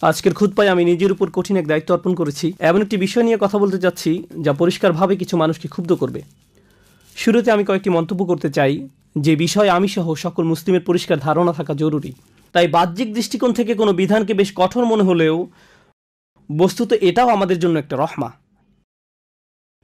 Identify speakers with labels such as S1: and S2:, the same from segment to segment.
S1: আজকের খুতবায় আমি নিজের উপর কঠিন এক দায়িত্ব অর্পণ করেছি। এমন একটি বিষয় নিয়ে কথা বলতে যাচ্ছি যা পরিষ্কারভাবে কিছু মানুষকে ক্ষুব্ধ করবে। শুরুতে আমি কয়েকটি মন্তব্য করতে চাই যে বিষয়ে আমি সহ সকল মুসলিমের পরিষ্কার ধারণা থাকা জরুরি। তাই বাহ্যিক দৃষ্টিকোণ থেকে কোনো বিধানকে বেশ কঠোর মনে হলেও বস্তুত এটাও আমাদের জন্য একটা রহমা।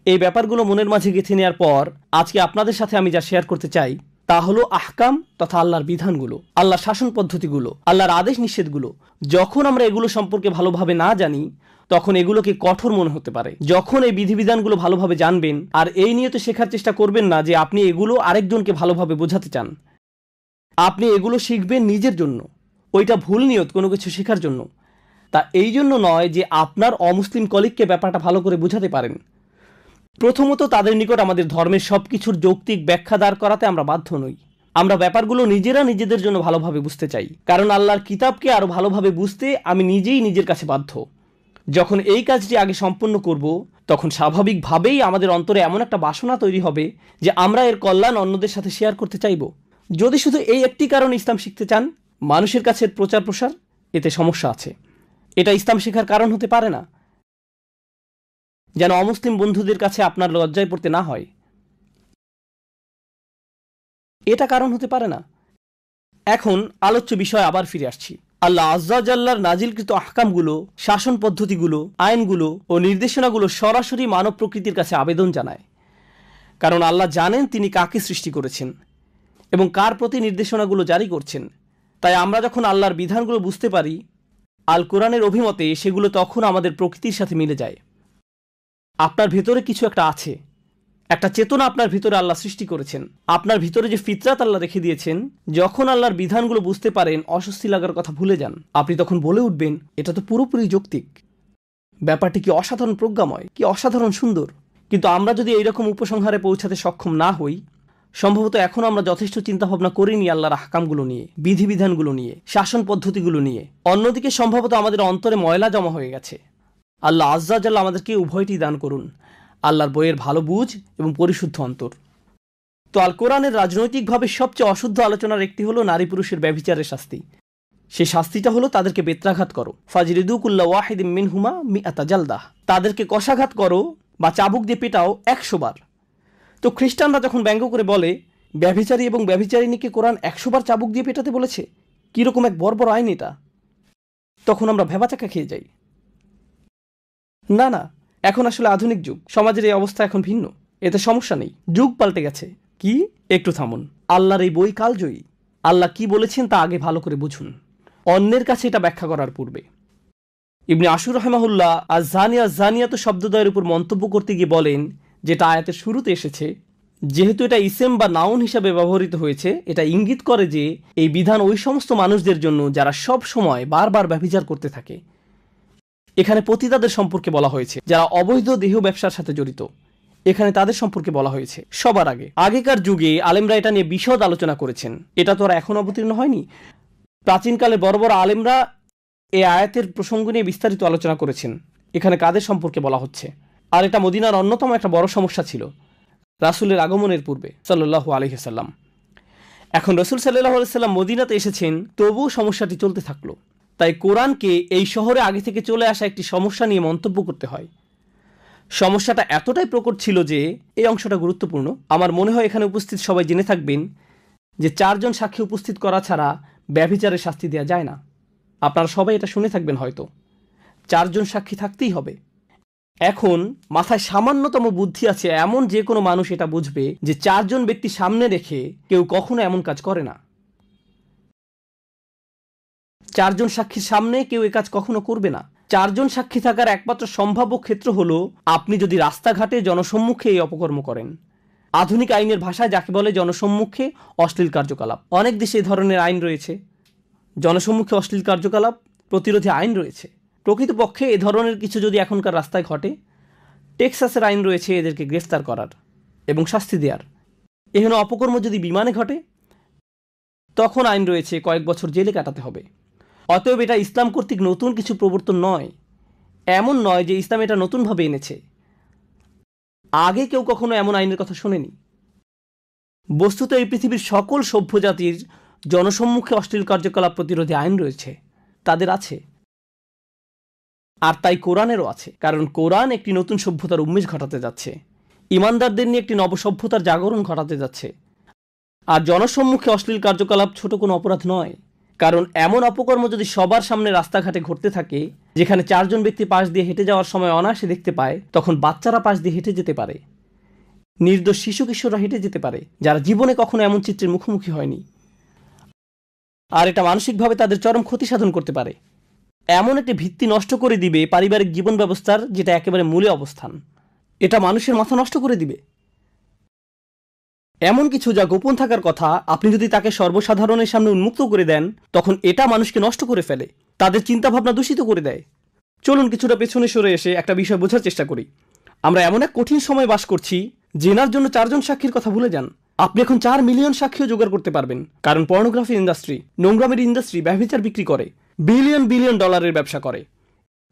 S1: এই ব্যাপারগুলো মনের মাঝে গেঁথে নেওয়ার পর আজকে আপনাদের সাথে আমি যা শেয়ার করতে চাই তা হলো আহকাম তথা আল্লাহর বিধানগুলো, আল্লাহর শাসন পদ্ধতিগুলো, আল্লাহর আদেশ নিষেধগুলো। যখন আমরা এগুলো সম্পর্কে ভালোভাবে না জানি তখন এগুলোকে কঠোর মনে হতে পারে। যখন এই বিধিবিধানগুলো ভালোভাবে জানবেন আর এই নিয়ে তো শেখার চেষ্টা করবেন না যে আপনি এগুলো আরেকজনকে ভালোভাবে বোঝাতে চান, আপনি এগুলো শিখবেন নিজের জন্য, ওইটা ভুল নিয়ত কোনো কিছু শেখার জন্য। তা এই জন্য নয় যে আপনার অমুসলিম কলিগকে ব্যাপারটা ভালো করে বোঝাতে পারেন। প্রথমত তাদের নিকট আমাদের ধর্মের সবকিছুর যৌক্তিক ব্যাখ্যা দাঁড় করাতে আমরা বাধ্য নই। আমরা ব্যাপারগুলো নিজেরা নিজেদের জন্য ভালোভাবে বুঝতে চাই, কারণ আল্লাহর কিতাবকে আরো ভালোভাবে বুঝতে আমি নিজেই নিজের কাছে বাধ্য। যখন এই কাজটি আগে সম্পন্ন করব তখন স্বাভাবিকভাবেই আমাদের অন্তরে এমন একটা বাসনা তৈরি হবে যে আমরা এর কল্যাণ অন্যদের সাথে শেয়ার করতে চাইব। যদি শুধু এই একটি কারণে ইসলাম শিখতে চান, মানুষের কাছে প্রচার প্রসার, এতে সমস্যা আছে। এটা ইসলাম শেখার কারণ হতে পারে না, যেন অমুসলিম বন্ধুদের কাছে আপনার লজ্জায় পড়তে না হয়, এটা কারণ হতে পারে না। এখন আলোচ্য বিষয় আবার ফিরে আসছি। আল্লাহ আজ্জা জাল্লার নাজিলকৃত আহকামগুলো, শাসন পদ্ধতিগুলো, আইনগুলো ও নির্দেশনাগুলো সরাসরি মানব প্রকৃতির কাছে আবেদন জানায়। কারণ আল্লাহ জানেন তিনি কাকে সৃষ্টি করেছেন এবং কার প্রতি নির্দেশনাগুলো জারি করছেন। তাই আমরা যখন আল্লাহর বিধানগুলো বুঝতে পারি, আল কোরআনের অভিমতে সেগুলো তখন আমাদের প্রকৃতির সাথে মিলে যায়। আপনার ভেতরে কিছু একটা আছে, একটা চেতনা আপনার ভিতরে আল্লাহ সৃষ্টি করেছেন। আপনার ভিতরে যে ফিতরাত আল্লাহ রেখে দিয়েছেন, যখন আল্লাহর বিধানগুলো বুঝতে পারেন অস্বস্তি লাগার কথা ভুলে যান। আপনি তখন বলে উঠবেন, এটা তো পুরোপুরি যৌক্তিক, ব্যাপারটি কি অসাধারণ প্রজ্ঞাময়, কি অসাধারণ সুন্দর। কিন্তু আমরা যদি এইরকম উপসংহারে পৌঁছাতে সক্ষম না হই, সম্ভবত এখন আমরা যথেষ্ট চিন্তাভাবনা করিনি আল্লাহর আহকামগুলো নিয়ে, বিধিবিধানগুলো নিয়ে, শাসন পদ্ধতিগুলো নিয়ে। অন্যদিকে সম্ভবত আমাদের অন্তরে ময়লা জমা হয়ে গেছে। আল্লাহ আজ্জা জাল্লা আমাদেরকে উভয়টি দান করুন, আল্লাহর বইয়ের ভালো বুঝ এবং পরিশুদ্ধ অন্তর। তো আল কোরআনের রাজনৈতিকভাবে সবচেয়ে অশুদ্ধ আলোচনার একটি হলো নারী পুরুষের ব্যভিচারের শাস্তি। সেই শাস্তিটা হলো তাদেরকে বেত্রাঘাত করো, ফাজরিদু কুল্লা ওয়াহিদিম মিনহুমা মিআতা জালদাহ, তাদেরকে কষাঘাত করো বা চাবুক দিয়ে পেটাও 100 বার। তো খ্রিস্টানরা যখন ব্যঙ্গ করে বলে ব্যভিচারী এবং ব্যভিচারিণীকে কোরআন 100 বার চাবুক দিয়ে পেটাতে বলেছে, কিরকম এক বর্বর আইন এটা, তখন আমরা ভেবাচাকা খেয়ে যাই। না না, এখন আসলে আধুনিক যুগ, সমাজের এই অবস্থা এখন ভিন্ন, এতে সমস্যা নেই, যুগ পাল্টে গেছে। কি, একটু থামুন। আল্লাহর এই বই কালজয়ী, আল্লাহ কি বলেছেন তা আগে ভালো করে বুঝুন, অন্যের কাছে এটা ব্যাখ্যা করার পূর্বে। ইবনে আশুর রাহিমাহুল্লাহ আজ-জানিয়া জানিয়াত শব্দদ্বয়ের উপর মন্তব্য করতে গিয়ে বলেন, যেটা আয়াতের শুরুতে এসেছে, যেহেতু এটা ইসেম বা নাউন হিসাবে ব্যবহৃত হয়েছে, এটা ইঙ্গিত করে যে এই বিধান ওই সমস্ত মানুষদের জন্য যারা সব সময় বারবার ব্যভিচার করতে থাকে। এখানে পতিতাদের সম্পর্কে বলা হয়েছে, যারা অবৈধ দেহ ব্যবসার সাথে জড়িত, এখানে তাদের সম্পর্কে বলা হয়েছে। সবার আগে আগেকার যুগে আলেমরা এটা নিয়ে বিশদ আলোচনা করেছেন, এটা তো আর এখন অবতীর্ণ হয়নি। প্রাচীনকালে বড় বড় আলেমরা এই আয়াতের প্রসঙ্গ নিয়ে বিস্তারিত আলোচনা করেছেন, এখানে কাদের সম্পর্কে বলা হচ্ছে। আর এটা মদিনার অন্যতম একটা বড় সমস্যা ছিল রাসূলের আগমনের পূর্বে সাল্লাল্লাহু আলাইহি ওয়াসাল্লাম। এখন রাসূল সাল্লাল্লাহু আলাইহি ওয়াসাল্লাম মদিনাতে এসেছেন, তবুও সমস্যাটি চলতে থাকলো। তাই কোরআনকে এই শহরে আগে থেকে চলে আসা একটি সমস্যা নিয়ে মন্তব্য করতে হয়। সমস্যাটা এতটাই প্রকট ছিল যে এই অংশটা গুরুত্বপূর্ণ। আমার মনে হয় এখানে উপস্থিত সবাই জেনে থাকবেন যে 4 জন সাক্ষী উপস্থিত করা ছাড়া ব্যভিচারের শাস্তি দেওয়া যায় না। আপনারা সবাই এটা শুনে থাকবেন হয়তো, 4 জন সাক্ষী থাকতেই হবে। এখন মাথায় সামান্যতম বুদ্ধি আছে এমন যে কোনো মানুষ এটা বুঝবে যে 4 জন ব্যক্তি সামনে রেখে কেউ কখনো এমন কাজ করে না। 4 জন সাক্ষীর সামনে কেউ এ কাজ কখনো করবে না। 4 জন সাক্ষী থাকার একমাত্র সম্ভাব্য ক্ষেত্র হলো আপনি যদি রাস্তাঘাটে জনসম্মুখে এই অপকর্ম করেন। আধুনিক আইনের ভাষায় যাকে বলে জনসম্মুখে অশ্লীল কার্যকলাপ। অনেক দেশে এই ধরনের আইন রয়েছে, জনসম্মুখে অশ্লীল কার্যকলাপ প্রতিরোধী আইন রয়েছে। প্রকৃতপক্ষে এ ধরনের কিছু যদি এখনকার রাস্তায় ঘটে, টেক্সাসের আইন রয়েছে এদেরকে গ্রেফতার করার এবং শাস্তি দেওয়ার। এহেন অপকর্ম যদি বিমানে ঘটে, তখন আইন রয়েছে কয়েক বছর জেলে কাটাতে হবে। অতএব এটা ইসলাম কর্তৃক নতুন কিছু প্রবর্তন নয়। এমন নয় যে ইসলাম এটা নতুনভাবে এনেছে, আগে কেউ কখনো এমন আইনের কথা শোনেনি। বস্তুত এই পৃথিবীর সকল সভ্য জাতির জনসম্মুখে অশ্লীল কার্যকলাপ প্রতিরোধী আইন রয়েছে, তাদের আছে। আর তাই কোরআনেরও আছে, কারণ কোরআন একটি নতুন সভ্যতার উন্মেষ ঘটাতে যাচ্ছে, ইমানদারদের নিয়ে একটি নবসভ্যতার জাগরণ ঘটাতে যাচ্ছে। আর জনসম্মুখে অশ্লীল কার্যকলাপ ছোট কোনো অপরাধ নয়, কারণ এমন অপকর্ম যদি সবার সামনে রাস্তাঘাটে ঘটতে থাকে, যেখানে 4 জন ব্যক্তি পাশ দিয়ে হেঁটে যাওয়ার সময় অনায়াসে দেখতে পায়, তখন বাচ্চারা পাশ দিয়ে হেঁটে যেতে পারে, নির্দোষ শিশু কিশোররা হেঁটে যেতে পারে, যারা জীবনে কখনো এমন চিত্রের মুখোমুখি হয়নি। আর এটা মানসিকভাবে তাদের চরম ক্ষতি সাধন করতে পারে, এমন একটি ভিত্তি নষ্ট করে দিবে পারিবারিক জীবন ব্যবস্থার, যেটা একেবারে মূলে অবস্থান। এটা মানুষের মাথা নষ্ট করে দিবে। এমন কিছু যা গোপন থাকার কথা, আপনি যদি তাকে সর্বসাধারণের সামনে উন্মুক্ত করে দেন, তখন এটা মানুষকে নষ্ট করে ফেলে, তাদের চিন্তাভাবনা দূষিত করে দেয়। চলুন কিছুটা পেছনে সরে এসে একটা বিষয় বোঝার চেষ্টা করি। আমরা এমন এক কঠিন সময় বাস করছি, জেনার জন্য 4 জন সাক্ষীর কথা ভুলে যান। আপনি এখন 4 মিলিয়ন সাক্ষীও জোগাড় করতে পারবেন, কারণ পর্নোগ্রাফি ইন্ডাস্ট্রি, নোংরামের ইন্ডাস্ট্রি ব্যভিচার বিক্রি করে, বিলিয়ন বিলিয়ন ডলারের ব্যবসা করে।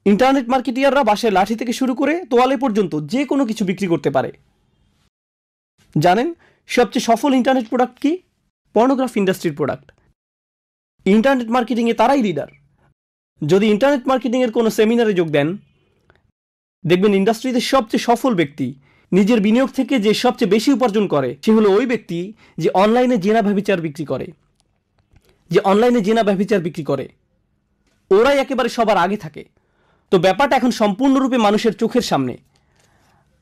S1: ইন্টারনেট মার্কেটিয়াররা বাঁশের লাঠি থেকে শুরু করে তোয়ালে পর্যন্ত যে কোনো কিছু বিক্রি করতে পারে। জানেন সবচেয়ে সফল ইন্টারনেট প্রোডাক্ট কি? পর্নোগ্রাফি ইন্ডাস্ট্রির প্রোডাক্ট। ইন্টারনেট মার্কেটিংয়ে তারাই লিডার। যদি ইন্টারনেট মার্কেটিংয়ের কোনো সেমিনারে যোগ দেন, দেখবেন ইন্ডাস্ট্রিতে সবচেয়ে সফল ব্যক্তি, নিজের বিনিয়োগ থেকে যে সবচেয়ে বেশি উপার্জন করে, সে হলো ওই ব্যক্তি যে অনলাইনে জেনা ব্যভিচার বিক্রি করে। ওরাই একেবারে সবার আগে থাকে। তো ব্যাপারটা এখন সম্পূর্ণরূপে মানুষের চোখের সামনে।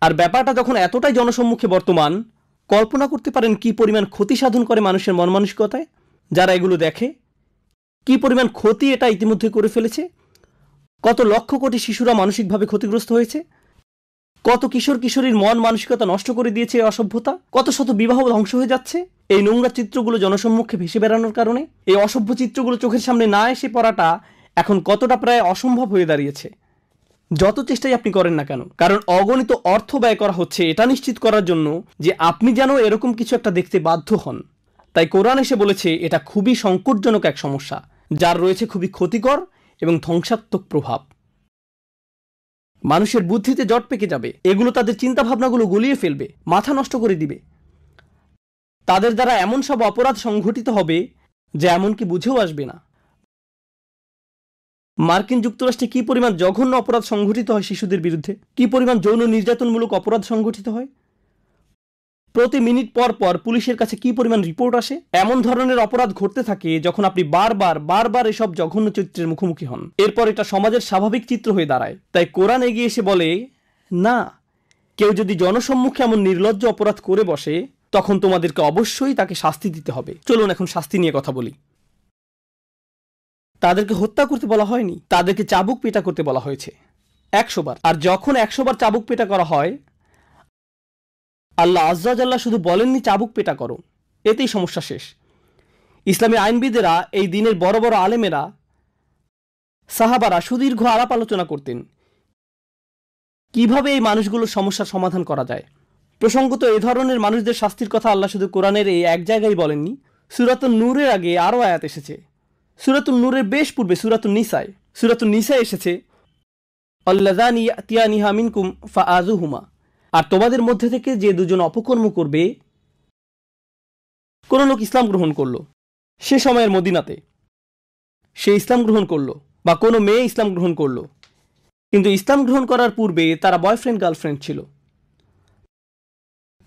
S1: আর ব্যাপারটা যখন এতটাই জনসম্মুখে বর্তমান, কল্পনা করতে পারেন কি পরিমাণ ক্ষতি সাধন করে মানুষের মন মানসিকতায় যারা এগুলো দেখে, কি পরিমাণ ক্ষতি এটা ইতিমধ্যে করে ফেলেছে। কত লক্ষ কোটি শিশুরা মানসিকভাবে ক্ষতিগ্রস্ত হয়েছে, কত কিশোর কিশোরীর মন মানসিকতা নষ্ট করে দিয়েছে এই অসভ্যতা, কত শত বিবাহ ধ্বংস হয়ে যাচ্ছে এই নোংরা চিত্রগুলো জনসম্মুখে ভেসে বেড়ানোর কারণে। এই অসভ্য চিত্রগুলো চোখের সামনে না এসে পড়াটা এখন কতটা প্রায় অসম্ভব হয়ে দাঁড়িয়েছে, যত চেষ্টাই আপনি করেন না কেন। কারণ অগণিত অর্থ ব্যয় করা হচ্ছে এটা নিশ্চিত করার জন্য যে আপনি যেন এরকম কিছু একটা দেখতে বাধ্য হন। তাই কোরআন এসে বলেছে এটা খুবই সংকটজনক এক সমস্যা, যার রয়েছে খুবই ক্ষতিকর এবং ধ্বংসাত্মক প্রভাব। মানুষের বুদ্ধিতে জট পেকে যাবে, এগুলো তাদের চিন্তাভাবনাগুলো গুলিয়ে ফেলবে, মাথা নষ্ট করে দিবে। তাদের দ্বারা এমন সব অপরাধ সংঘটিত হবে যা এমনকি বুঝেও আসবে না। মার্কিন যুক্তরাষ্ট্রে কি পরিমাণ জঘন্য অপরাধ সংঘটিত হয় শিশুদের বিরুদ্ধে, কি পরিমাণ যৌন নির্যাতনমূলক অপরাধ সংঘটিত হয়, প্রতি মিনিট পর পর পুলিশের কাছে কি পরিমাণ রিপোর্ট আসে। এমন ধরনের অপরাধ ঘটতে থাকে যখন আপনি বারবার এসব জঘন্য চিত্রের মুখোমুখি হন। এরপর এটা সমাজের স্বাভাবিক চিত্র হয়ে দাঁড়ায়। তাই কোরআন এগিয়ে এসে বলে, না, কেউ যদি জনসম্মুখে এমন নির্লজ্জ অপরাধ করে বসে, তখন তোমাদেরকে অবশ্যই তাকে শাস্তি দিতে হবে। চলুন এখন শাস্তি নিয়ে কথা বলি। তাদেরকে হত্যা করতে বলা হয়নি, তাদেরকে চাবুক পেটা করতে বলা হয়েছে 100 বার। আর যখন 100 বার চাবুক পেটা করা হয়, আল্লাহ আজ্জা জাল্লাহ শুধু বলেননি চাবুক পেটা করো, এতেই সমস্যা শেষ। ইসলামী আইনবিদেরা, এই দিনের বড় বড় আলেমেরা, সাহাবারা সুদীর্ঘ আলাপ আলোচনা করতেন কিভাবে এই মানুষগুলোর সমস্যার সমাধান করা যায়। প্রসঙ্গত এই ধরনের মানুষদের শাস্তির কথা আল্লাহ শুধু কোরআনের এই এক জায়গায় বলেননি, সূরাতুন নূরের আগে আরও আয়াত এসেছে। সূরাতুন নূরের বেশ পূর্বে সূরাতুন নিসায় এসেছে, আল্লাযানি ইয়াতিয়ানিহা মিনকুম ফাআযুহুমা, আর তোমাদের মধ্যে থেকে যে 2 জন অপকর্ম করবে। কোন লোক ইসলাম গ্রহণ করলো সে সময়ের মদিনাতে, সে ইসলাম গ্রহণ করলো, বা কোনো মেয়ে ইসলাম গ্রহণ করলো, কিন্তু ইসলাম গ্রহণ করার পূর্বে তারা বয়ফ্রেন্ড গার্লফ্রেন্ড ছিল,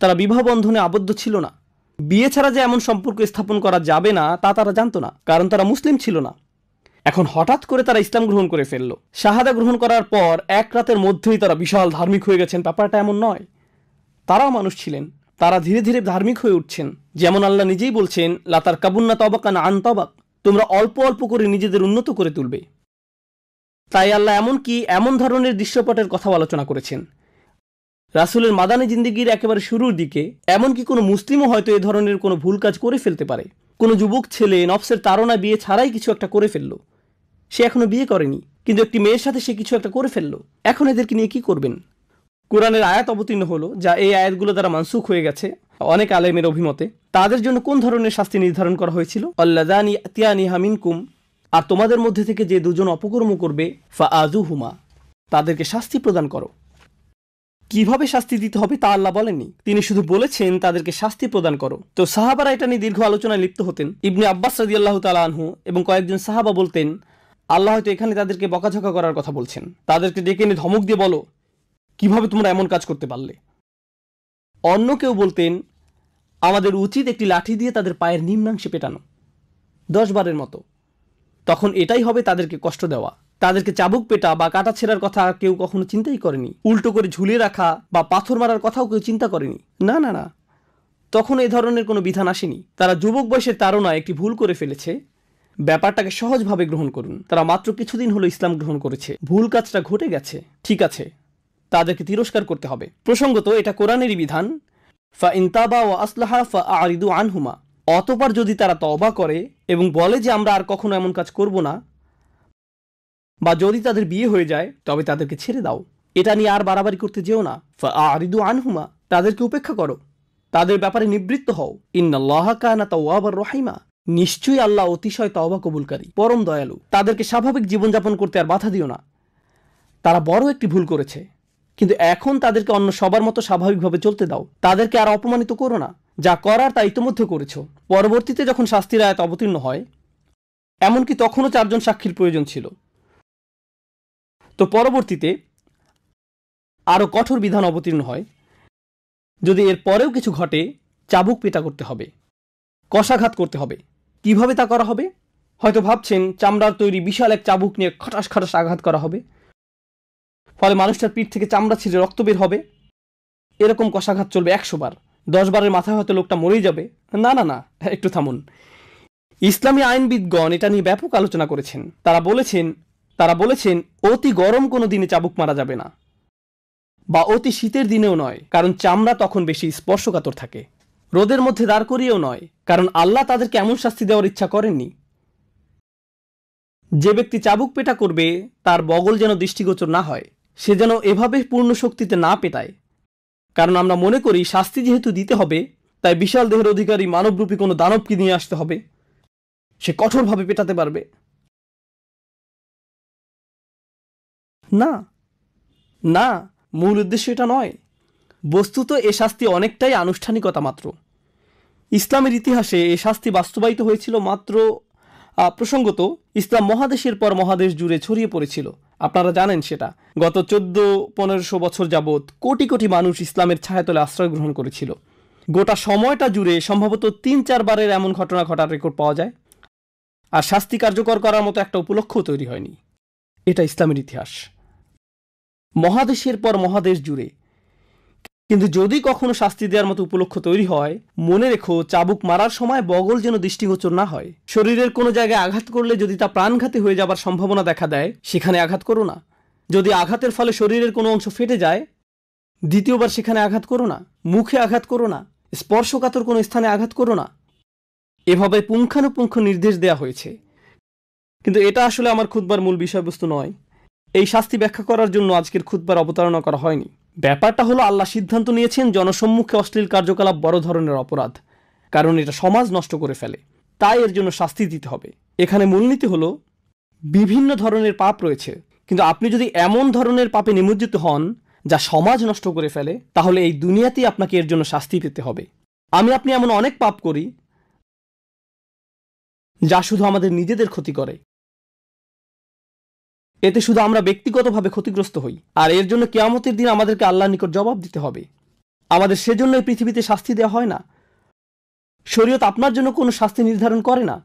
S1: তারা বিবাহ বন্ধনে আবদ্ধ ছিল না। বিয়ে ছাড়া যে এমন সম্পর্ক স্থাপন করা যাবে না তা তারা জানতো না, কারণ তারা মুসলিম ছিল না। এখন হঠাৎ করে তারা ইসলাম গ্রহণ করে ফেলল। শাহাদা গ্রহণ করার পর 1 রাতের মধ্যেই তারা বিশাল ধার্মিক হয়ে গেছেন। ব্যাপারটা এমন নয়, তারাও মানুষ ছিলেন, তারা ধীরে ধীরে ধার্মিক হয়ে উঠছেন। যেমন আল্লাহ নিজেই বলছেন, লাতার কাবুন্না তবাকান আন তবাক, তোমরা অল্প অল্প করে নিজেদের উন্নত করে তুলবে। তাই আল্লাহ এমন ধরনের দৃশ্যপটের কথা আলোচনা করেছেন। রাসূলের মাদানী জিন্দেগির একেবারে শুরুর দিকে এমনকি কোনো মুসলিমও হয়তো এ ধরনের কোনো ভুল কাজ করে ফেলতে পারে। কোনো যুবক ছেলে নফসের তাড়না বিয়ে ছাড়াই কিছু একটা করে ফেলল, সে এখনো বিয়ে করেনি, কিন্তু একটি মেয়ের সাথে সে কিছু একটা করে ফেলল। এখন এদেরকে নিয়ে কি করবেন? কোরআনের আয়াত অবতীর্ণ হলো, যা এই আয়াতগুলো দ্বারা মানসুখ হয়ে গেছে অনেক আলেমের অভিমতে। তাদের জন্য কোন ধরনের শাস্তি নির্ধারণ করা হয়েছিল? আল্লাযানি ইয়াতিয়ানিহা মিনকুম, আর তোমাদের মধ্যে থেকে যে 2 জন অপকর্ম করবে, ফাআযুহুমা, তাদেরকে শাস্তি প্রদান করো। কিভাবে শাস্তি দিতে হবে তা আল্লাহ বলেননি, তিনি শুধু বলেছেন তাদেরকে শাস্তি প্রদান করো। তো সাহাবারা এটা নিয়ে দীর্ঘ আলোচনায় লিপ্ত হতেন। ইবনে আব্বাস রাদিয়াল্লাহু তাআলা আনহু এবং কয়েকজন সাহাবা বলতেন, আল্লাহ হয়তো এখানে তাদেরকে বকাঝকা করার কথা বলছেন, তাদেরকে ডেকে এনে ধমক দিয়ে বলো, কিভাবে তোমরা এমন কাজ করতে পারলে। অন্য কেউ বলতেন, আমাদের উচিত একটি লাঠি দিয়ে তাদের পায়ের নিম্নাংশে পেটানো 10 বারের মতো। তখন এটাই হবে তাদেরকে কষ্ট দেওয়া। তাদেরকে চাবুক পেটা বা কাটা ছেঁড়ার কথা কেউ কখনো চিন্তাই করেনি। উল্টো করে ঝুলিয়ে রাখা বা পাথর মারার কথাও কেউ চিন্তা করেনি। না না না, তখন এই ধরনের কোনো বিধান আসেনি। তারা যুবক বয়সের তাড়নায় একটি ভুল করে ফেলেছে। ব্যাপারটাকে সহজভাবে গ্রহণ করুন। তারা মাত্র কিছুদিন হলো ইসলাম গ্রহণ করেছে, ভুল কাজটা ঘটে গেছে, ঠিক আছে, তাদেরকে তিরস্কার করতে হবে। প্রসঙ্গত এটা কোরআনেরই বিধান, ফা ইন তাবা ওয়া আসলাহা ফা আরিদু আনহুমা। অতঃপর যদি তারা তওবা করে এবং বলে যে আমরা আর কখনো এমন কাজ করব না, বা যদি তাদের বিয়ে হয়ে যায় তবে তাদেরকে ছেড়ে দাও। এটা নিয়ে আর বাড়াবাড়ি করতে যেও না। ফা আরিদু আনহুমা, তাদেরকে উপেক্ষা করো, তাদের ব্যাপারে নিবৃত্ত হও। ইন্নাল্লাহা কানা তাওয়াবার রহিমা, নিশ্চয়ই আল্লাহ অতিশয় তওবা কবুলকারী, পরম দয়ালু। তাদেরকে স্বাভাবিক জীবনযাপন করতে আর বাধা দিও না। তারা বড় একটি ভুল করেছে, কিন্তু এখন তাদেরকে অন্য সবার মতো স্বাভাবিকভাবে চলতে দাও। তাদেরকে আর অপমানিত করো না। যা করার তা ইতিমধ্যে করেছো। পরবর্তীতে যখন শাস্তির আয়াত অবতীর্ণ হয়, এমনকি তখনও 4 জন সাক্ষীর প্রয়োজন ছিল, তো পরবর্তীতে আরও কঠোর বিধান অবতীর্ণ হয়। যদি এর পরেও কিছু ঘটে, চাবুক পেটা করতে হবে, কষাঘাত করতে হবে। কিভাবে তা করা হবে? হয়তো ভাবছেন চামড়ার তৈরি বিশাল এক চাবুক নিয়ে খটাস খটাস আঘাত করা হবে, ফলে মানুষটার পিঠ থেকে চামড়া ছিঁড়ে রক্ত বের হবে। এরকম কষাঘাত চলবে 100 বার। 10 বারের মাথায় হয়তো লোকটা মরেই যাবে। না না না, একটু থামুন। ইসলামী আইনবিদগণ এটা নিয়ে ব্যাপক আলোচনা করেছেন। তারা বলেছেন অতি গরম কোনো দিনে চাবুক মারা যাবে না, বা অতি শীতের দিনেও নয়, কারণ চামড়া তখন বেশি স্পর্শকাতর থাকে। রোদের মধ্যে দাঁড় করিয়েও নয়, কারণ আল্লাহ তাদেরকে এমন শাস্তি দেওয়ার ইচ্ছা করেননি। যে ব্যক্তি চাবুক পেটা করবে তার বগল যেন দৃষ্টিগোচর না হয়, সে যেন এভাবে পূর্ণ শক্তিতে না পেটায়। কারণ আমরা মনে করি শাস্তি যেহেতু দিতে হবে, তাই বিশাল দেহের অধিকারী মানবরূপী কোনো দানবকে নিয়ে আসতে হবে, সে কঠোরভাবে পেটাতে পারবে। না না, মূল উদ্দেশ্য এটা নয়। বস্তুত এ শাস্তি অনেকটাই আনুষ্ঠানিকতা মাত্র। ইসলামের ইতিহাসে এ শাস্তি বাস্তবায়িত হয়েছিল মাত্র, প্রসঙ্গত ইসলাম মহাদেশের পর মহাদেশ জুড়ে ছড়িয়ে পড়েছিল। আপনারা জানেন সেটা। গত 1400-1500 বছর যাবৎ কোটি কোটি মানুষ ইসলামের ছায়াতলে আশ্রয় গ্রহণ করেছিল। গোটা সময়টা জুড়ে সম্ভবত 3-4 বারের এমন ঘটনা ঘটার রেকর্ড পাওয়া যায়। আর শাস্তি কার্যকর করার মতো একটা উপলক্ষ্য তৈরি হয়নি। এটা ইসলামের ইতিহাস, মহাদেশের পর মহাদেশ জুড়ে। কিন্তু যদি কখনো শাস্তি দেওয়ার মতো উপলক্ষ তৈরি হয়, মনে রেখো চাবুক মারার সময় বগল যেন দৃষ্টিগোচর না হয়। শরীরের কোনো জায়গায় আঘাত করলে যদি তা প্রাণঘাতী হয়ে যাবার সম্ভাবনা দেখা দেয়, সেখানে আঘাত করো না। যদি আঘাতের ফলে শরীরের কোনো অংশ ফেটে যায়, দ্বিতীয়বার সেখানে আঘাত করো না। মুখে আঘাত করো না, স্পর্শকাতর কোনো স্থানে আঘাত করো না। এভাবে পুঙ্খানুপুঙ্খ নির্দেশ দেয়া হয়েছে। কিন্তু এটা আসলে আমার খুতবার মূল বিষয়বস্তু নয়। এই শাস্তি ব্যাখ্যা করার জন্য আজকের খুতবার অবতারণা করা হয়নি। ব্যাপারটা হলো, আল্লাহ সিদ্ধান্ত নিয়েছেন জনসম্মুখে অশ্লীল কার্যকলাপ বড় ধরনের অপরাধ, কারণ এটা সমাজ নষ্ট করে ফেলে, তাই এর জন্য শাস্তি দিতে হবে। এখানে মূলনীতি হলো, বিভিন্ন ধরনের পাপ রয়েছে, কিন্তু আপনি যদি এমন ধরনের পাপে নিমজ্জিত হন যা সমাজ নষ্ট করে ফেলে, তাহলে এই দুনিয়াতেই আপনাকে এর জন্য শাস্তি পেতে হবে। আপনি এমন অনেক পাপ করি যা শুধু আমাদের নিজেদের ক্ষতি করে। এতে শুধু আমরা ব্যক্তিগতভাবে ক্ষতিগ্রস্ত হই, আর এর জন্য কিয়ামতের দিন আমাদেরকে আল্লাহর নিকট জবাব দিতে হবে। আমাদের সেজন্য এই পৃথিবীতে শাস্তি দেওয়া হয় না। শরীয়ত আপনার জন্য কোনো শাস্তি নির্ধারণ করে না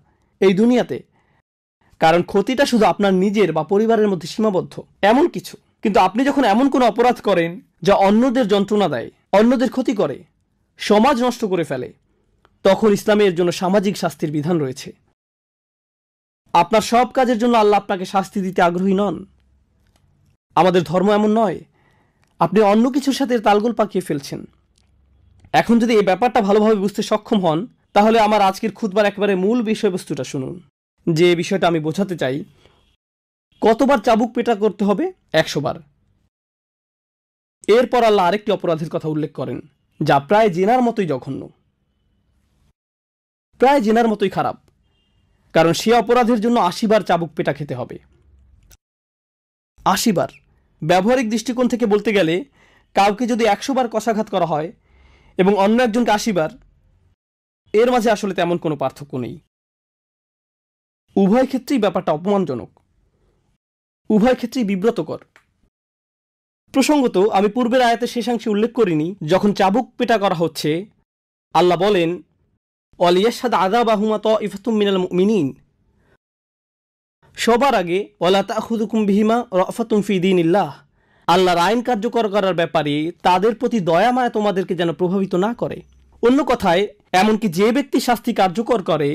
S1: এই দুনিয়াতে, কারণ ক্ষতিটা শুধু আপনার নিজের বা পরিবারের মধ্যে সীমাবদ্ধ এমন কিছু। কিন্তু আপনি যখন এমন কোনো অপরাধ করেন যা অন্যদের যন্ত্রণা দেয়, অন্যদের ক্ষতি করে, সমাজ নষ্ট করে ফেলে, তখন ইসলামে এর জন্য সামাজিক শাস্তির বিধান রয়েছে। আপনার সব কাজের জন্য আল্লাহ আপনাকে শাস্তি দিতে আগ্রহী নন। আমাদের ধর্ম এমন নয়। আপনি অন্য কিছুর সাথে তালগোল পাকিয়ে ফেলছেন। এখন যদি এই ব্যাপারটা ভালোভাবে বুঝতে সক্ষম হন, তাহলে আমার আজকের খুতবার একেবারে মূল বিষয়বস্তুটা শুনুন। যে বিষয়টা আমি বোঝাতে চাই, কতবার চাবুক পেটা করতে হবে? 100 বার। এরপর আল্লাহ আরেকটি অপরাধের কথা উল্লেখ করেন, যা প্রায় জেনার মতোই জঘন্য, প্রায় জেনার মতোই খারাপ, কারণ সে অপরাধের জন্য 80 বার চাবুক পেটা খেতে হবে। 80 বার। ব্যবহারিক দৃষ্টিকোণ থেকে বলতে গেলে, কাউকে যদি 100 বার কষাঘাত করা হয় এবং অন্য একজনকে 80 বার, এর মাঝে আসলে তেমন কোনো পার্থক্য নেই। উভয় ক্ষেত্রেই ব্যাপারটা অপমানজনক। উভয় ক্ষেত্রেই বিব্রতকর। প্রসঙ্গত, আমি পূর্বের আয়াতের শেষাংশে উল্লেখ করিনি, যখন চাবুক পেটা করা হচ্ছে আল্লাহ বলেন ওয়ালিয়াশহাদ আযাবাহুমা তাইফাতুম মিনাল মুমিনিন, সবার আগে ওয়ালা তাখুযুকুম বিহিমা রাফাতুম ফি দীনিল্লাহ, আল্লাহর আইন কার্যকর করার ব্যাপারে তাদের প্রতি দয়া মায়া তোমাদেরকে যেন প্রভাবিত না করে। অন্য কথায়, এমনকি যে ব্যক্তি শাস্তি কার্যকর করে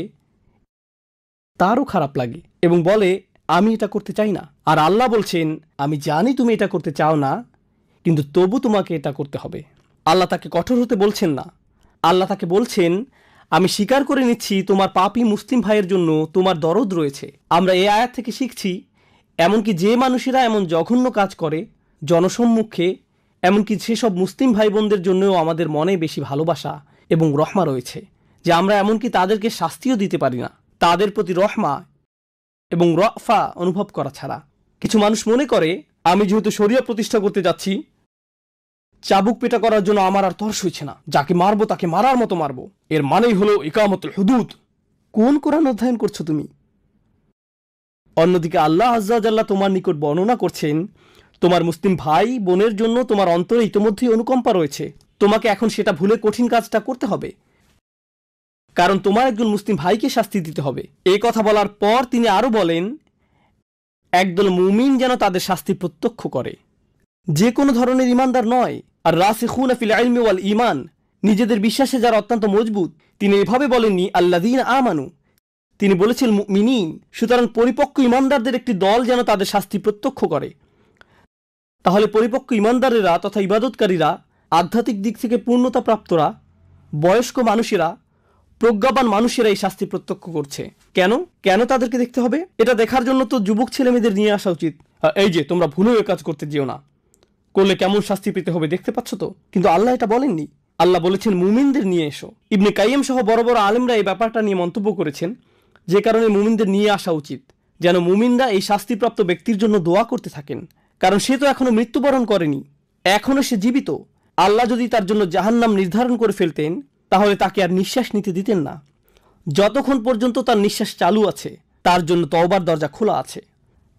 S1: তারও খারাপ লাগে এবং বলে আমি এটা করতে চাই না। আর আল্লাহ বলছেন আমি জানি তুমি এটা করতে চাও না, কিন্তু তবু তোমাকে এটা করতে হবে। আল্লাহ তাকে কঠোর হতে বলছেন না। আল্লাহ তাকে বলছেন আমি স্বীকার করে নিচ্ছি তোমার পাপী মুসলিম ভাইয়ের জন্য তোমার দরদ রয়েছে। আমরা এই আয়াত থেকে শিখছি এমনকি যে মানুষেরা এমন জঘন্য কাজ করে জনসম্মুখে, এমনকি সেসব মুসলিম ভাই বোনদের জন্যও আমাদের মনে বেশি ভালোবাসা এবং রহমা রয়েছে যে আমরা এমনকি তাদেরকে শাস্তিও দিতে পারি না তাদের প্রতি রহমা এবং রফা অনুভব করা ছাড়া। কিছু মানুষ মনে করে আমি যেহেতু শরিয়া প্রতিষ্ঠা করতে যাচ্ছি, চাবুক পেটা করার জন্য আমার আর তর সইছে না, যাকে মারবো তাকে মারার মতো মারবো, এর মানেই হলো ইকামতুল হুদুদ। কোন কোরআন অধ্যয়ন করছো তুমি? অন্যদিকে আল্লাহ আজ্জা ওয়া জাল্লা তোমার নিকট বর্ণনা করছেন তোমার মুসলিম ভাই বোনের জন্য তোমার অন্তরে ইতোমধ্যেই অনুকম্পা রয়েছে, তোমাকে এখন সেটা ভুলে কঠিন কাজটা করতে হবে, কারণ তোমার একজন মুসলিম ভাইকে শাস্তি দিতে হবে। এই কথা বলার পর তিনি আরো বলেন একদল মুমিন যেন তাদের শাস্তি প্রত্যক্ষ করে, যে কোনো ধরনের ইমানদার নয়। আর রাসিখুনা ফিল ইলমি ওয়াল ঈমান, নিজেদের বিশ্বাসে যারা অত্যন্ত মজবুত। তিনি এভাবে বলেননি আল্লাযীনা আমানু, তিনি বলেছেন মুমিনিন। সুতরাং পরিপক্ক ইমানদারদের একটি দল যেন তাদের শাস্তি প্রত্যক্ষ করে। তাহলে পরিপক্ক ইমানদারেরা তথা ইবাদতকারীরা, আধ্যাত্মিক দিক থেকে পূর্ণতা প্রাপ্তরা, বয়স্ক মানুষেরা, প্রজ্ঞাবান মানুষেরা এই শাস্তি প্রত্যক্ষ করছে। কেন কেন তাদেরকে দেখতে হবে? এটা দেখার জন্য তো যুবক ছেলেমেয়েদের নিয়ে আসা উচিত। এই যে তোমরা ভুলেও এ কাজ করতে যেও না, করলে কেমন শাস্তি পেতে হবে দেখতে পাচ্ছ তো। কিন্তু আল্লাহ এটা বলেননি। আল্লাহ বলেছেন মুমিনদের নিয়ে এসো। ইবনে কাইয়্যিম সহ বড় বড় আলেমরা এই ব্যাপারটা নিয়ে মন্তব্য করেছেন, যে কারণে মুমিনদের নিয়ে আসা উচিত, যেন মুমিনরা এই শাস্তিপ্রাপ্ত ব্যক্তির জন্য দোয়া করতে থাকেন। কারণ সে তো এখনো মৃত্যুবরণ করেনি, এখনো সে জীবিত। আল্লাহ যদি তার জন্য জাহান্নাম নির্ধারণ করে ফেলতেন তাহলে তাকে আর নিঃশ্বাস নিতে দিতেন না। যতক্ষণ পর্যন্ত তার নিঃশ্বাস চালু আছে তার জন্য তওবার দরজা খোলা আছে।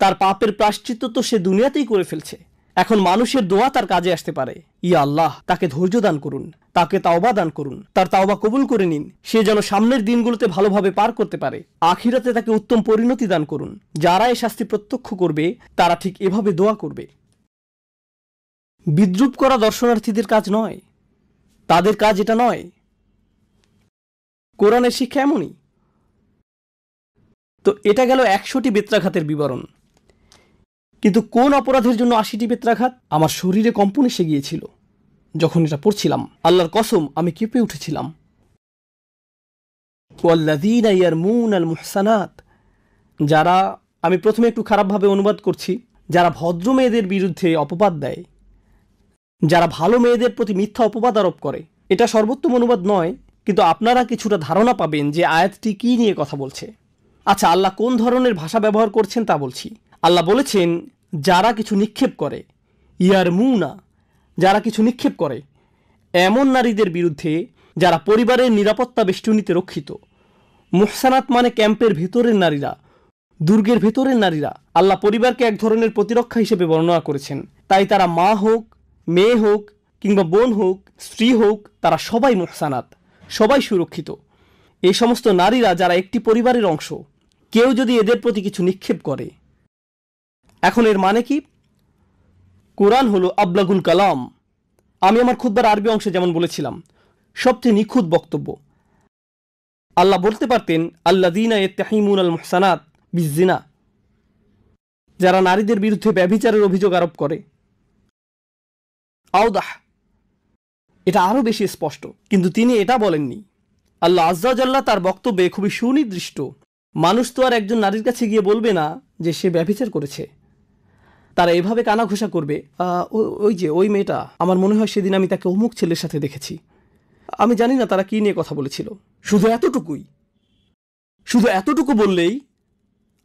S1: তার পাপের প্রায়শ্চিত্ত তো সে দুনিয়াতেই করে ফেলছে, এখন মানুষের দোয়া তার কাজে আসতে পারে। ইয়া আল্লাহ, তাকে ধৈর্য দান করুন, তাকে তাওবা দান করুন, তার তাওবা কবুল করে নিন, সে যেন সামনের দিনগুলোতে ভালোভাবে পার করতে পারে। আখিরাতে তাকে উত্তম পরিণতি দান করুন। যারা এই শাস্তি প্রত্যক্ষ করবে তারা ঠিক এভাবে দোয়া করবে। বিদ্রুপ করা দর্শনার্থীদের কাজ নয়, তাদের কাজ এটা নয়। কোরআনের শিক্ষা এমনই। তো এটা গেল 100টি বেত্রাঘাতের বিবরণ। কিন্তু কোন অপরাধের জন্য 80টি বেত্রাঘাত? আমার শরীরে কম্পন এসে গিয়েছিল যখন এটা পড়ছিলাম। আল্লাহর কসম, আমি কেঁপে উঠেছিলাম। ওয়াল্লাযীনা ইয়ারমুনাল মুহসানাত, যারা, আমি প্রথমে একটু খারাপভাবে অনুবাদ করছি, যারা ভদ্র মেয়েদের বিরুদ্ধে অপবাদ দেয়, যারা ভালো মেয়েদের প্রতি মিথ্যা অপবাদ আরোপ করে। এটা সর্বোত্তম অনুবাদ নয়, কিন্তু আপনারা কিছুটা ধারণা পাবেন যে আয়াতটি কি নিয়ে কথা বলছে। আচ্ছা, আল্লাহ কোন ধরনের ভাষা ব্যবহার করছেন তা বলছি। আল্লাহ বলেছেন যারা কিছু নিক্ষেপ করে, ইয়ারমুনা, যারা কিছু নিক্ষেপ করে এমন নারীদের বিরুদ্ধে যারা পরিবারের নিরাপত্তা বেষ্টনীতে রক্ষিত। মুহসানাত মানে ক্যাম্পের ভেতরের নারীরা, দুর্গের ভেতরের নারীরা। আল্লাহ পরিবারকে এক ধরনের প্রতিরক্ষা হিসেবে বর্ণনা করেছেন। তাই তারা মা হোক, মেয়ে হোক, কিংবা বোন হোক, স্ত্রী হোক, তারা সবাই মুহসানাত, সবাই সুরক্ষিত। এই সমস্ত নারীরা যারা একটি পরিবারের অংশ, কেউ যদি এদের প্রতি কিছু নিক্ষেপ করে, এখন এর মানে কি? কোরআন হলো আবলাগুল কালাম। আমি আমার খুতবার আরবি অংশে যেমন বলেছিলাম, সবচেয়ে নিখুঁত বক্তব্য। আল্লাহ বলতে পারতেন আল্লাযীনা ইয়াত্তাহিমুনাল মুহসানাত বিজ্জিনা, যারা নারীদের বিরুদ্ধে ব্যভিচারের অভিযোগ আরোপ করে। আওদাহ, এটা আরো বেশি স্পষ্ট, কিন্তু তিনি এটা বলেননি। আল্লাহ আজ্জা ওয়া জাল্লা তার বক্তব্যে খুবই সুনির্দিষ্ট। মানুষ তো আর একজন নারীর কাছে গিয়ে বলবে না যে সে ব্যভিচার করেছে। তারা এভাবে কানাঘোষা করবে, ওই যে ওই মেয়েটা, আমার মনে হয় সেদিন আমি তাকে অমুক ছেলের সাথে দেখেছি। আমি জানি না তারা কি নিয়ে কথা বলেছিল। শুধু এতটুকুই, শুধু এতটুকু বললেই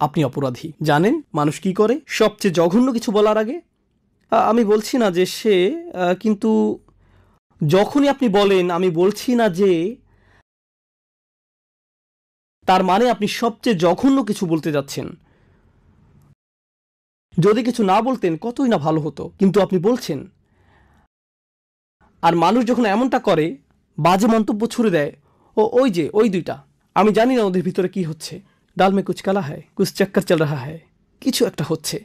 S1: আপনি অপরাধী। জানেন মানুষ কি করে সবচেয়ে জঘন্য কিছু বলার আগে? আমি বলছি না যে সে, কিন্তু যখনই আপনি বলেন আমি বলছি না যে, তার মানে আপনি সবচেয়ে জঘন্য কিছু বলতে যাচ্ছেন। যদি কিছু না বলতেন কতই না ভালো হতো, কিন্তু আপনি বলছেন। আর মানুষ যখন এমনটা করে, বাজে মন্তব্য ছুড়ে দেয়, ওই যে ওই দুইটা, আমি জানি না ওদের ভিতরে কি হচ্ছে, ডাল মে কুচ কালা হ্যায়, কুছ চক্কর চল রাহা হ্যায়, কিছু একটা হচ্ছে।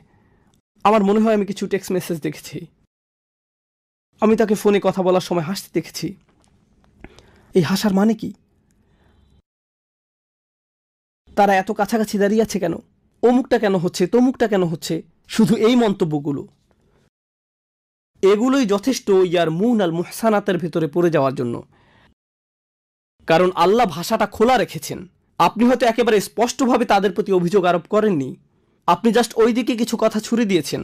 S1: আমার মনে হয় আমি কিছু টেক্সট মেসেজ দেখেছি, আমি তাকে ফোনে কথা বলার সময় হাসতে দেখেছি। এই হাসার মানে কি? তারা এত কাছাকাছি দাঁড়িয়ে আছে কেন? অমুকটা কেন হচ্ছে, তমুকটা কেন হচ্ছে? শুধু এই মন্তব্যগুলো, এগুলোই যথেষ্ট ইয়ার মুন আল মুহসানাতের ভেতরে পড়ে যাওয়ার জন্য। কারণ আল্লাহ ভাষাটা খোলা রেখেছেন। আপনি হয়তো একেবারে স্পষ্টভাবে তাদের প্রতি অভিযোগ আরোপ করেননি, আপনি জাস্ট ওই দিকে কিছু কথা ছুড়ে দিয়েছেন,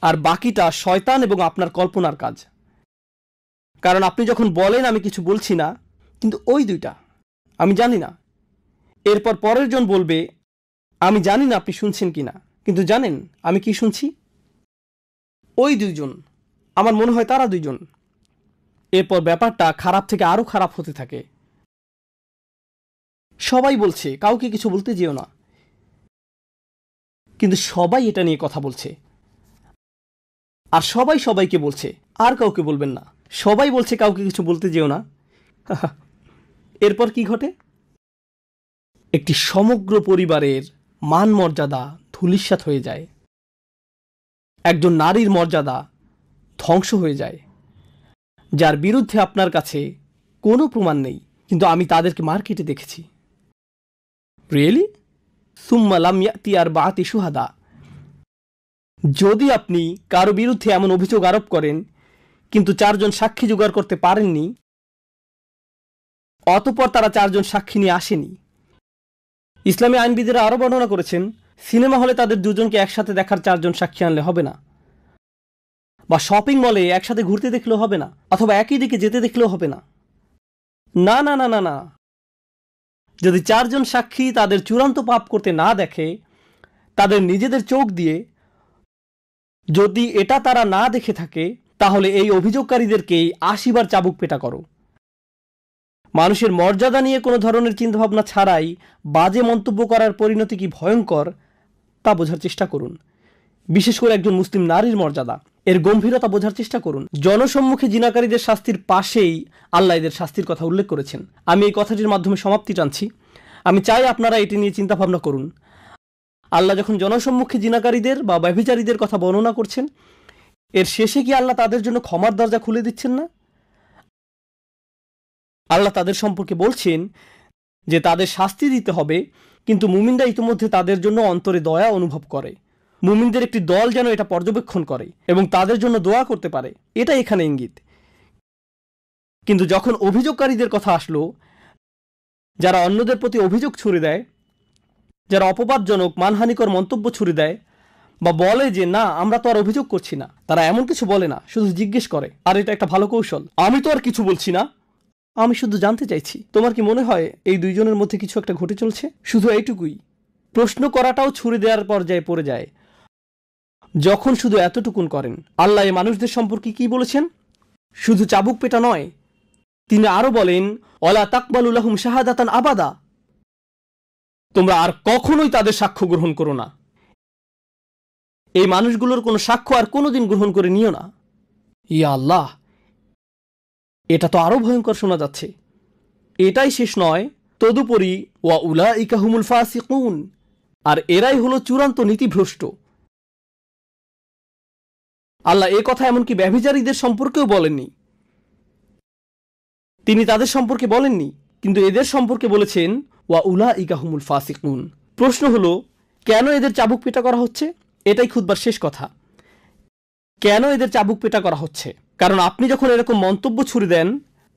S1: আর বাকিটা শয়তান এবং আপনার কল্পনার কাজ। কারণ আপনি যখন বলেন আমি কিছু বলছি না, কিন্তু ওই দুইটা, আমি জানি না, এরপর পরের জন বলবে আমি জানি না আপনি শুনছেন কি না, কিন্তু জানেন আমি কি শুনছি? ওই দুইজন, আমার মনে হয় তারা দুইজন। এরপর ব্যাপারটা খারাপ থেকে আরো খারাপ হতে থাকে। সবাই বলছে কাউকে কিছু বলতে যেও না, কিন্তু সবাই এটা নিয়ে কথা বলছে, আর সবাই সবাইকে বলছে আর কাউকে বলবেন না। সবাই বলছে কাউকে কিছু বলতে যেও না। এরপর কি ঘটে? একটি সমগ্র পরিবারের মান মর্যাদা ধূলিসাৎ হয়ে যায়, একজন নারীর মর্যাদা ধ্বংস হয়ে যায়, যার বিরুদ্ধে আপনার কাছে কোনো প্রমাণ নেই, কিন্তু আমি তাদেরকে মার্কেটে দেখেছি। রিয়েলি? সুম্মা লাম ইয়াতি আরবাআতি শুহাদা। যদি আপনি কারো বিরুদ্ধে এমন অভিযোগ আরোপ করেন কিন্তু 4 জন সাক্ষী জোগাড় করতে পারেননি, অতঃপর তারা 4 জন সাক্ষী নিয়ে আসেনি, ইসলামী আইনবিদেরা আরো বর্ণনা করেছেন সিনেমা হলে তাদের দুজনকে একসাথে দেখার 4 জন সাক্ষী আনলে হবে না, বা শপিং মলে একসাথে ঘুরতে দেখলেও হবে না, অথবা একই দিকে যেতে দেখলেও হবে না। না না না না না, যদি 4 জন সাক্ষী তাদের চূড়ান্ত পাপ করতে না দেখে, তাদের নিজেদের চোখ দিয়ে যদি এটা তারা না দেখে থাকে, তাহলে এই অভিযোগকারীদেরকেই 80 বার চাবুক পেটা করো। মানুষের মর্যাদা নিয়ে কোনো ধরনের চিন্তাভাবনা ছাড়াই বাজে মন্তব্য করার পরিণতি কি ভয়ঙ্কর তা বোঝার চেষ্টা করুন। বিশেষ করে একজন মুসলিম নারীর মর্যাদা, এর গম্ভীরতা বোঝার চেষ্টা করুন। জনসম্মুখে জিনাকারীদের শাস্তির পাশেই আল্লাহ এদের শাস্তির কথা উল্লেখ করেছেন। আমি এই কথাটির মাধ্যমে সমাপ্তি টানছি। আমি চাই আপনারা এটি নিয়ে চিন্তা ভাবনা করুন। আল্লাহ যখন জনসম্মুখে জিনাকারীদের বা ব্যভিচারীদের কথা বর্ণনা করছেন, এর শেষে কি আল্লাহ তাদের জন্য ক্ষমার দরজা খুলে দিচ্ছেন না? আল্লাহ তাদের সম্পর্কে বলছেন যে তাদের শাস্তি দিতে হবে, কিন্তু মুমিনরা ইতিমধ্যে তাদের জন্য অন্তরে দয়া অনুভব করে। মুমিনদের একটি দল যেন এটা পর্যবেক্ষণ করে এবং তাদের জন্য দোয়া করতে পারে, এটা এখানে ইঙ্গিত। কিন্তু যখন অভিযোগকারীদের কথা আসলো, যারা অন্যদের প্রতি অভিযোগ ছুড়ে দেয়, যারা অপবাদজনক মানহানিকর মন্তব্য ছুড়ে দেয়, বা বলে যে না আমরা তো আর অভিযোগ করছি না, তারা এমন কিছু বলে না, শুধু জিজ্ঞেস করে, আর এটা একটা ভালো কৌশল, আমি তো আর কিছু বলছি না, আমি শুধু জানতে চাইছি তোমার কি মনে হয় এই দুইজনের মধ্যে কিছু একটা ঘটে চলছে? শুধু এইটুকুই। প্রশ্ন করাটাও ছুড়ে দেওয়ার পর্যায়ে পড়ে যায় যখন শুধু এতটুকুন করেন। আল্লাহ এই মানুষদের সম্পর্কে কি বলেছেন? শুধু চাবুক পেটা নয়, তিনি আরো বলেন ওয়ালা তাকবালু লাহুম শাহাদাতান আবাদা, তোমরা আর কখনোই তাদের সাক্ষ্য গ্রহণ করো না। এই মানুষগুলোর কোনো সাক্ষ্য আর কোনোদিন গ্রহণ করে নিও না। ইয়া আল্লাহ, এটা তো আরো ভয়ঙ্কর শোনা যাচ্ছে। এটাই শেষ নয়, তদুপরি ওয়া উলাইকা হুমুল ফাসিকুন, আর এরাই হলো চূড়ান্ত নীতিভ্রষ্ট। আল্লাহ এ কথা এমনকি ব্যভিচারীদের সম্পর্কেও বলেননি, তিনি তাদের সম্পর্কে বলেননি, কিন্তু এদের সম্পর্কে বলেছেন ওয়া উলাইকা হুমুল ফাসিকুন। প্রশ্ন হলো কেন এদের চাবুক পেটা করা হচ্ছে? এটাই খুতবার শেষ কথা। কেন এদের চাবুক পেটা করা হচ্ছে? কারণ আপনি যখন এরকম মন্তব্য ছুড়ে দেন,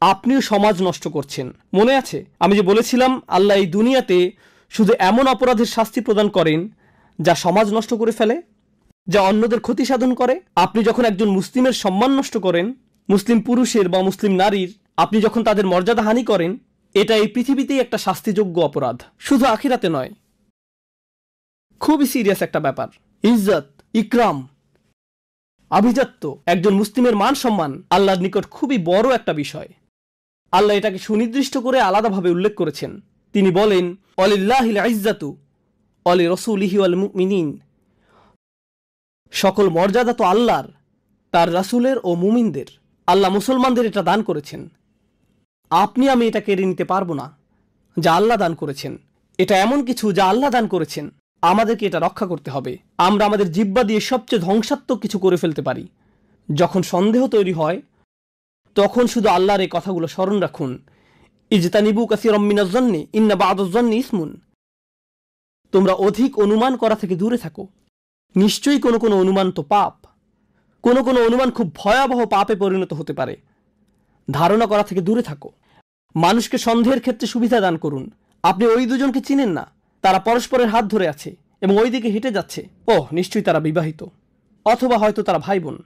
S1: আপনিও সমাজ নষ্ট করছেন। মনে আছে আমি যে বলেছিলাম আল্লাহ এই দুনিয়াতে শুধু এমন অপরাধের শাস্তি প্রদান করেন যা সমাজ নষ্ট করে ফেলে, যা অন্যদের ক্ষতি সাধন করে। আপনি যখন একজন মুসলিমের সম্মান নষ্ট করেন, মুসলিম পুরুষের বা মুসলিম নারীর, আপনি যখন তাদের মর্যাদা হানি করেন, এটা এই পৃথিবীতেই একটা শাস্তিযোগ্য অপরাধ, শুধু আখিরাতে নয়। খুবই সিরিয়াস একটা ব্যাপার। ইজ্জত, ইকরাম, আভিজাত্য, একজন মুসলিমের মান সম্মান আল্লাহর নিকট খুবই বড় একটা বিষয়। আল্লাহ এটাকে সুনির্দিষ্ট করে আলাদাভাবে উল্লেখ করেছেন। তিনি বলেন ওয়ালিল্লাহিল ইজ্জাতু ওয়ালি রাসূলিহি ওয়াল মুমিনিন, সকল মর্যাদা তো আল্লাহর, তার রাসূলের ও মুমিনদের। আল্লাহ মুসলমানদের এটা দান করেছেন। আপনি আমি এটা কেড়ে নিতে পারবো না যা আল্লাহ দান করেছেন। এটা এমন কিছু যা আল্লাহ দান করেছেন, আমাদেরকে এটা রক্ষা করতে হবে। আমরা আমাদের জিহ্বা দিয়ে সবচেয়ে ধ্বংসাত্মক কিছু করে ফেলতে পারি। যখন সন্দেহ তৈরি হয়, তখন শুধু আল্লাহর এই কথাগুলো স্মরণ রাখুন। ইজতানিবু কাসীরাম মিনাজ-যন্নি ইন্না বা'দাজ-যন্নি ইসমুন। তোমরা অধিক অনুমান করা থেকে দূরে থাকো। নিশ্চয়ই কোনো কোনো অনুমান তো পাপ। কোনো কোনো অনুমান খুব ভয়াবহ পাপে পরিণত হতে পারে। ধারণা করা থেকে দূরে থাকো। মানুষকে সন্দেহের ক্ষেত্রে সুবিধা দান করুন। আপনি ওই দুজনকে চিনেন না, তারা পরস্পরের হাত ধরে আছে এবং ওই দিকে হেঁটে যাচ্ছে। ওহ, নিশ্চয়ই তারা বিবাহিত, অথবা হয়তো তারা ভাই বোন।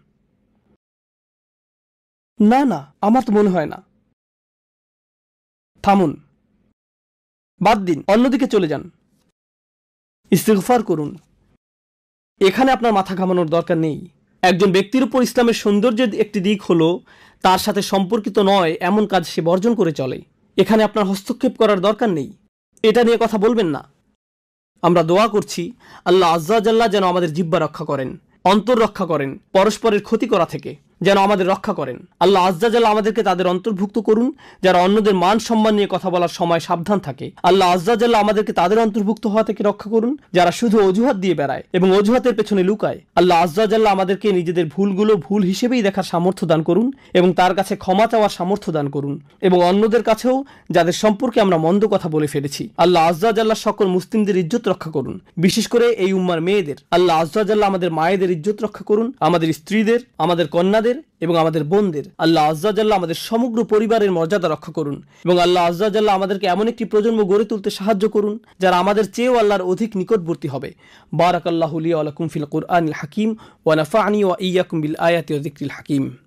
S1: না না, আমার তো মনে হয় না। থামুন, বাদ দিন, অন্যদিকে চলে যান, ইস্তিগফার করুন। এখানে আপনার মাথা ঘামানোর দরকার নেই। একজন ব্যক্তির উপর ইসলামের সৌন্দর্যের একটি দিক হলো তার সাথে সম্পর্কিত নয় এমন কাজ সে বর্জন করে চলে। এখানে আপনার হস্তক্ষেপ করার দরকার নেই। এটা নিয়ে কথা বলবেন না। আমরা দোয়া করছি আল্লাহ আজ্জা জাল্লা যেন আমাদের জিহ্বা রক্ষা করেন, অন্তর রক্ষা করেন, পরস্পরের ক্ষতি করা থেকে যেন আমাদের রক্ষা করেন। আল্লাহ আজ্জা জাল্লা আমাদেরকে তাদের অন্তর্ভুক্ত করুন যারা অন্যদের মান সম্মান নিয়ে কথা বলার সময় সাবধান থাকে। আল্লাহ আজ্জা জাল্লা আমাদেরকে তাদের অন্তর্ভুক্ত হওয়া থেকে রক্ষা করুন যারা শুধু অজুহাত দিয়ে বেড়ায় এবং অজুহাতের পেছনে লুকায়। আল্লাহ আজ্জা জাল্লা আমাদেরকে নিজেদের ভুলগুলো ভুল হিসেবেই দেখার সামর্থ্য দান করুন এবং তার কাছে ক্ষমা চাওয়ার সামর্থ্য দান করুন, এবং অন্যদের কাছেও যাদের সম্পর্কে আমরা মন্দ কথা বলে ফেলেছি। আল্লাহ আজ্জা জাল্লা সকল মুসলিমদের ইজ্জত রক্ষা করুন, বিশেষ করে এই উম্মার মেয়েদের। আল্লাহ আজ্জা জাল্লা আমাদের মায়েদের ইজ্জত রক্ষা করুন, আমাদের স্ত্রীদের, আমাদের কন্যাদের এবং আমাদের বোনদের। আল্লাহ আজ্জা জাল্লা আমাদের সমগ্র পরিবারের মর্যাদা রক্ষা করুন, এবং আল্লাহ আজ্জা জাল্লা আমাদেরকে এমন একটি প্রজন্ম গড়ে তুলতে সাহায্য করুন যারা আমাদের চেয়েও আল্লাহর অধিক নিকটবর্তী হবে। বারাকাল্লাহু লি ওয়া লাকুম ফিল কুরআনিল হাকিম ওয়া নাফা'নি ওয়া ইয়্যাকুম বিল আয়াতি ওয়া যিকরিল হাকিম।